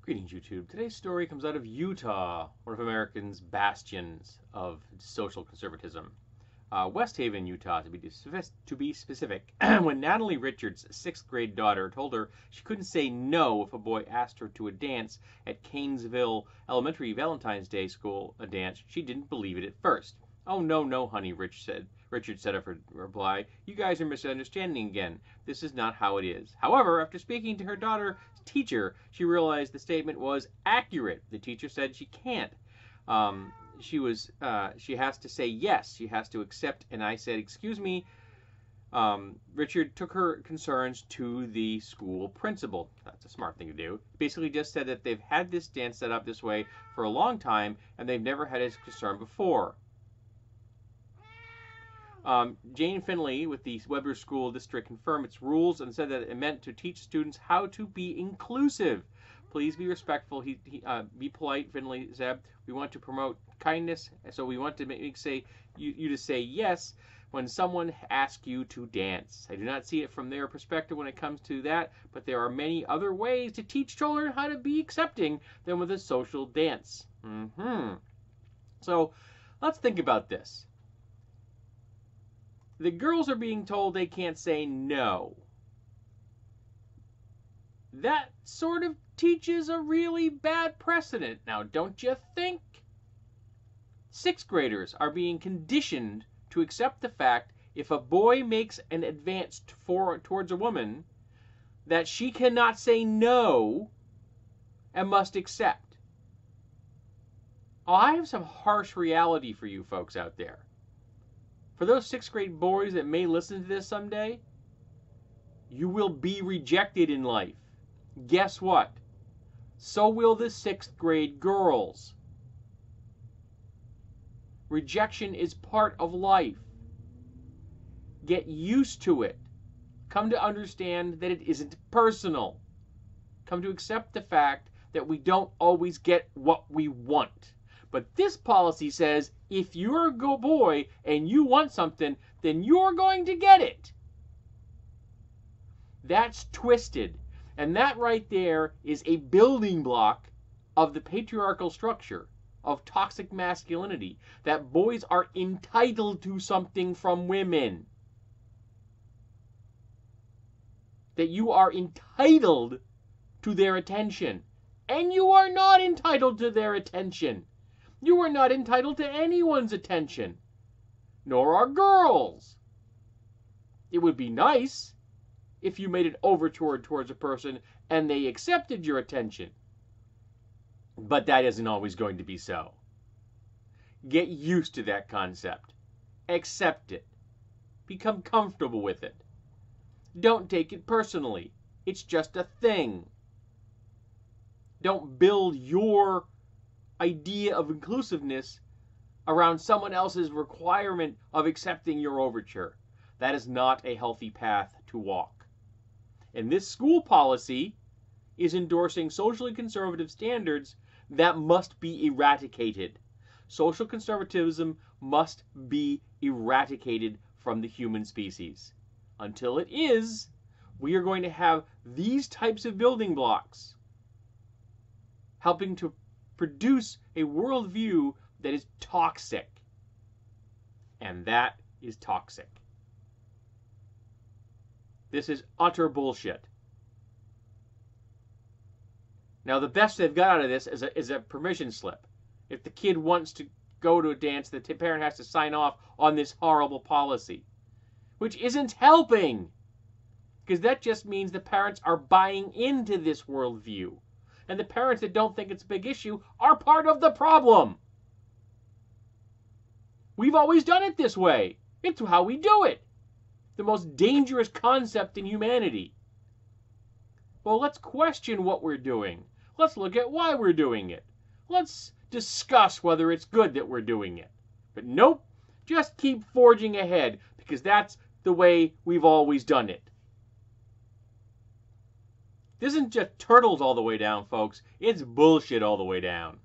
Greetings, YouTube. Today's story comes out of Utah, one of America's bastions of social conservatism. West Haven, Utah, to be specific. When Natalie Richards' 6th grade daughter told her she couldn't say no if a boy asked her to a dance at Canesville Elementary Valentine's Day School, a dance, she didn't believe it at first. "Oh, no, no, honey," Richard said of her reply. "You guys are misunderstanding again. This is not how it is." However, after speaking to her daughter's teacher, she realized the statement was accurate. The teacher said she can't. She has to say yes. She has to accept. And I said, "Excuse me." Richard took her concerns to the school principal. That's a smart thing to do. Basically just said that they've had this dance set up this way for a long time, and they've never had this concern before. Jane Finley with the Weber School District confirmed its rules and said that it meant to teach students how to be inclusive. "Please be respectful. Be polite," Finley said. "We want to promote kindness, so we want to you to say yes when someone asks you to dance. I do not see it from their perspective when it comes to that, but there are many other ways to teach children how to be accepting than with a social dance." So let's think about this. The girls are being told they can't say no. That sort of teaches a really bad precedent, now, don't you think? 6th graders are being conditioned to accept the fact if a boy makes an advance towards a woman, that she cannot say no and must accept. Oh, I have some harsh reality for you folks out there. For those 6th grade boys that may listen to this someday, you will be rejected in life. Guess what? So will the 6th grade girls. Rejection is part of life. Get used to it. Come to understand that it isn't personal. Come to accept the fact that we don't always get what we want. But this policy says if you're a good boy and you want something, then you're going to get it. That's twisted. And that right there is a building block of the patriarchal structure of toxic masculinity, that boys are entitled to something from women. That you are entitled to their attention. And you are not entitled to their attention. You are not entitled to anyone's attention. Nor are girls. It would be nice if you made an overture towards a person and they accepted your attention. But that isn't always going to be so. Get used to that concept. Accept it. Become comfortable with it. Don't take it personally. It's just a thing. Don't build your idea of inclusiveness around someone else's requirement of accepting your overture. That is not a healthy path to walk. And this school policy is endorsing socially conservative standards that must be eradicated. Social conservatism must be eradicated from the human species. Until it is, we are going to have these types of building blocks helping to produce a worldview that is toxic. And that is toxic. This is utter bullshit. Now, the best they've got out of this is a permission slip. If the kid wants to go to a dance, the parent has to sign off on this horrible policy, which isn't helping, because that just means the parents are buying into this worldview. And the parents that don't think it's a big issue are part of the problem. We've always done it this way. It's how we do it. The most dangerous concept in humanity. Well, let's question what we're doing. Let's look at why we're doing it. Let's discuss whether it's good that we're doing it. But nope, just keep forging ahead, because that's the way we've always done it. This isn't just turtles all the way down, folks. It's bullshit all the way down.